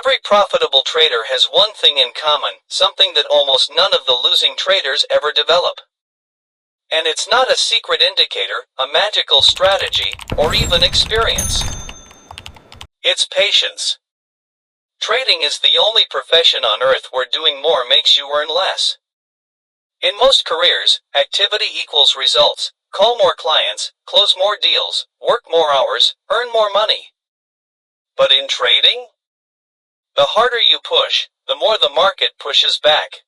Every profitable trader has one thing in common, something that almost none of the losing traders ever develop. And it's not a secret indicator, a magical strategy, or even experience. It's patience. Trading is the only profession on earth where doing more makes you earn less. In most careers, activity equals results. Call more clients, close more deals, work more hours, earn more money. But in trading? The harder you push, the more the market pushes back.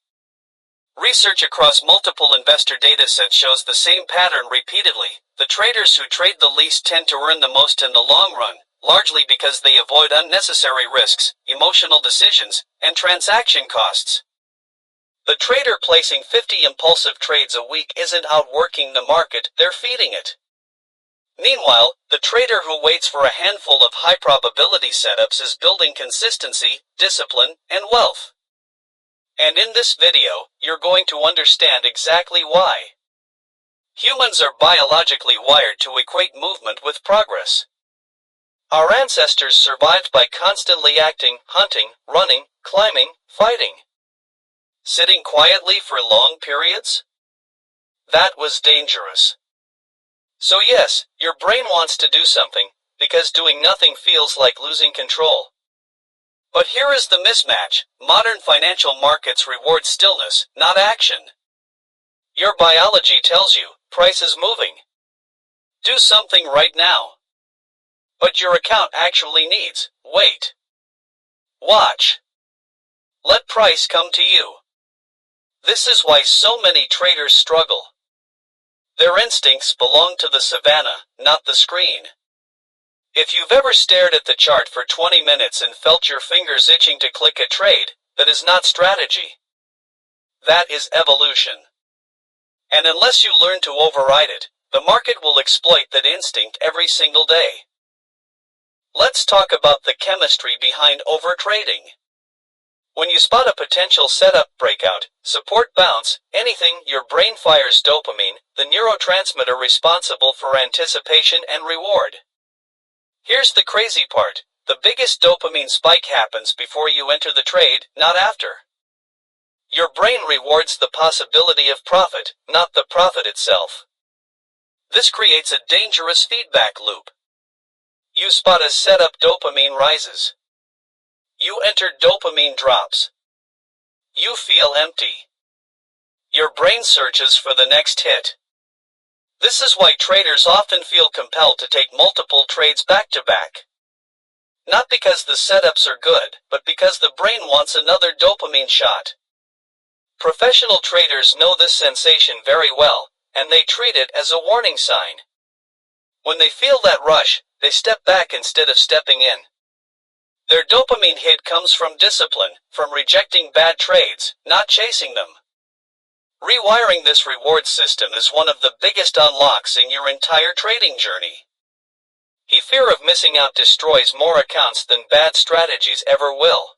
Research across multiple investor datasets shows the same pattern repeatedly. The traders who trade the least tend to earn the most in the long run, largely because they avoid unnecessary risks, emotional decisions, and transaction costs. The trader placing 50 impulsive trades a week isn't outworking the market, they're feeding it. Meanwhile, the trader who waits for a handful of high-probability setups is building consistency, discipline, and wealth. And in this video, you're going to understand exactly why. Humans are biologically wired to equate movement with progress. Our ancestors survived by constantly acting, hunting, running, climbing, fighting. Sitting quietly for long periods? That was dangerous. So yes, your brain wants to do something, because doing nothing feels like losing control. But here is the mismatch. Modern financial markets reward stillness, not action. Your biology tells you, price is moving. Do something right now. But your account actually needs, wait. Watch. Let price come to you. This is why so many traders struggle. Their instincts belong to the savannah, not the screen. If you've ever stared at the chart for 20 minutes and felt your fingers itching to click a trade, that is not strategy. That is evolution. And unless you learn to override it, the market will exploit that instinct every single day. Let's talk about the chemistry behind overtrading. When you spot a potential setup breakout, support bounce, anything, your brain fires dopamine, the neurotransmitter responsible for anticipation and reward. Here's the crazy part. The biggest dopamine spike happens before you enter the trade, not after. Your brain rewards the possibility of profit, not the profit itself. This creates a dangerous feedback loop. You spot a setup, dopamine rises. You enter, dopamine drops. You feel empty. Your brain searches for the next hit. This is why traders often feel compelled to take multiple trades back to back. Not because the setups are good, but because the brain wants another dopamine shot. Professional traders know this sensation very well, and they treat it as a warning sign. When they feel that rush, they step back instead of stepping in. Their dopamine hit comes from discipline, from rejecting bad trades, not chasing them. Rewiring this reward system is one of the biggest unlocks in your entire trading journey. The fear of missing out destroys more accounts than bad strategies ever will.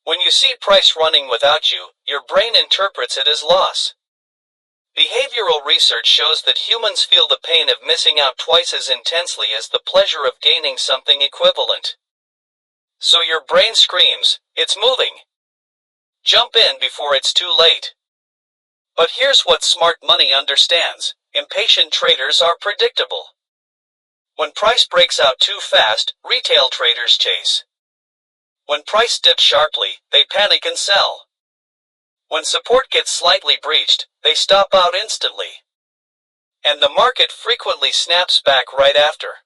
When you see price running without you, your brain interprets it as loss. Behavioral research shows that humans feel the pain of missing out twice as intensely as the pleasure of gaining something equivalent. So your brain screams, it's moving. Jump in before it's too late. But here's what smart money understands. Impatient traders are predictable. When price breaks out too fast, retail traders chase. When price dips sharply, they panic and sell. When support gets slightly breached, they stop out instantly. And the market frequently snaps back right after.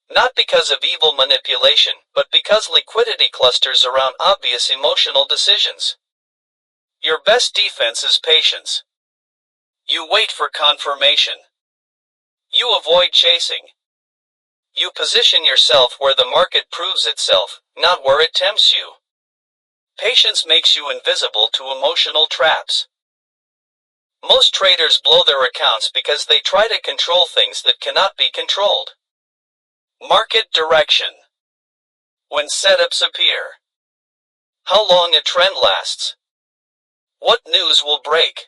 Not because of evil manipulation, but because liquidity clusters around obvious emotional decisions. Your best defense is patience. You wait for confirmation. You avoid chasing. You position yourself where the market proves itself, not where it tempts you. Patience makes you invisible to emotional traps. Most traders blow their accounts because they try to control things that cannot be controlled. Market direction. When setups appear. How long a trend lasts. What news will break.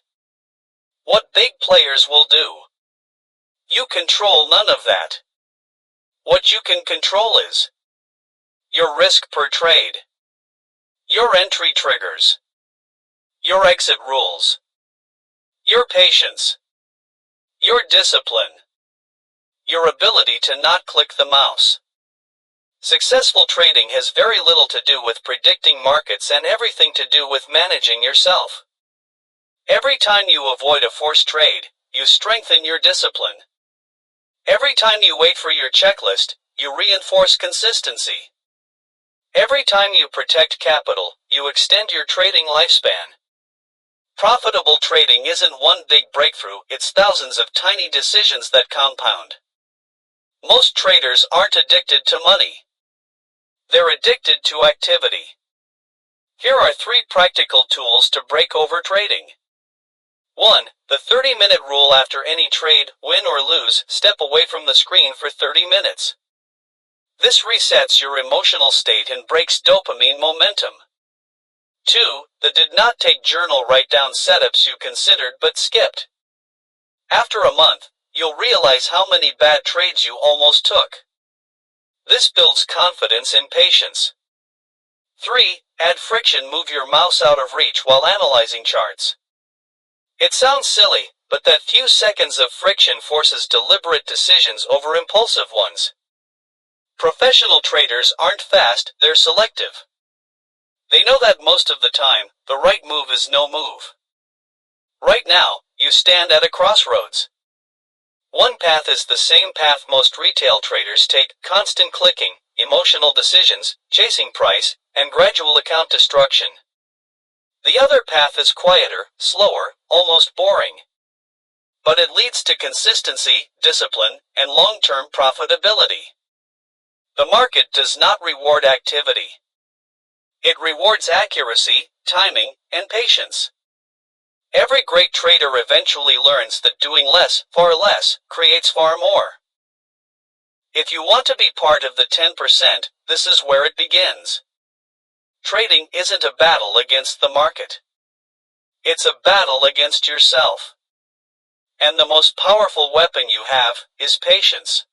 What big players will do. You control none of that. What you can control is your risk per trade. Your entry triggers. Your exit rules. Your patience. Your discipline. Your ability to not click the mouse. Successful trading has very little to do with predicting markets and everything to do with managing yourself. Every time you avoid a forced trade, you strengthen your discipline. Every time you wait for your checklist, you reinforce consistency. Every time you protect capital, you extend your trading lifespan. Profitable trading isn't one big breakthrough, it's thousands of tiny decisions that compound. Most traders aren't addicted to money. They're addicted to activity. Here are 3 practical tools to break overtrading. 1. The 30-minute rule. After any trade, win or lose, step away from the screen for 30 minutes. This resets your emotional state and breaks dopamine momentum. 2. The did not take journal. Write down setups you considered but skipped. After a month, you'll realize how many bad trades you almost took. This builds confidence and patience. 3. Add friction. Move your mouse out of reach while analyzing charts. It sounds silly, but that few seconds of friction forces deliberate decisions over impulsive ones. Professional traders aren't fast, they're selective. They know that most of the time, the right move is no move. Right now, you stand at a crossroads. One path is the same path most retail traders take: constant clicking, emotional decisions, chasing price, and gradual account destruction. The other path is quieter, slower, almost boring. But it leads to consistency, discipline, and long-term profitability. The market does not reward activity. It rewards accuracy, timing, and patience. Every great trader eventually learns that doing less, far less, creates far more. If you want to be part of the 10%, this is where it begins. Trading isn't a battle against the market. It's a battle against yourself. And the most powerful weapon you have is patience.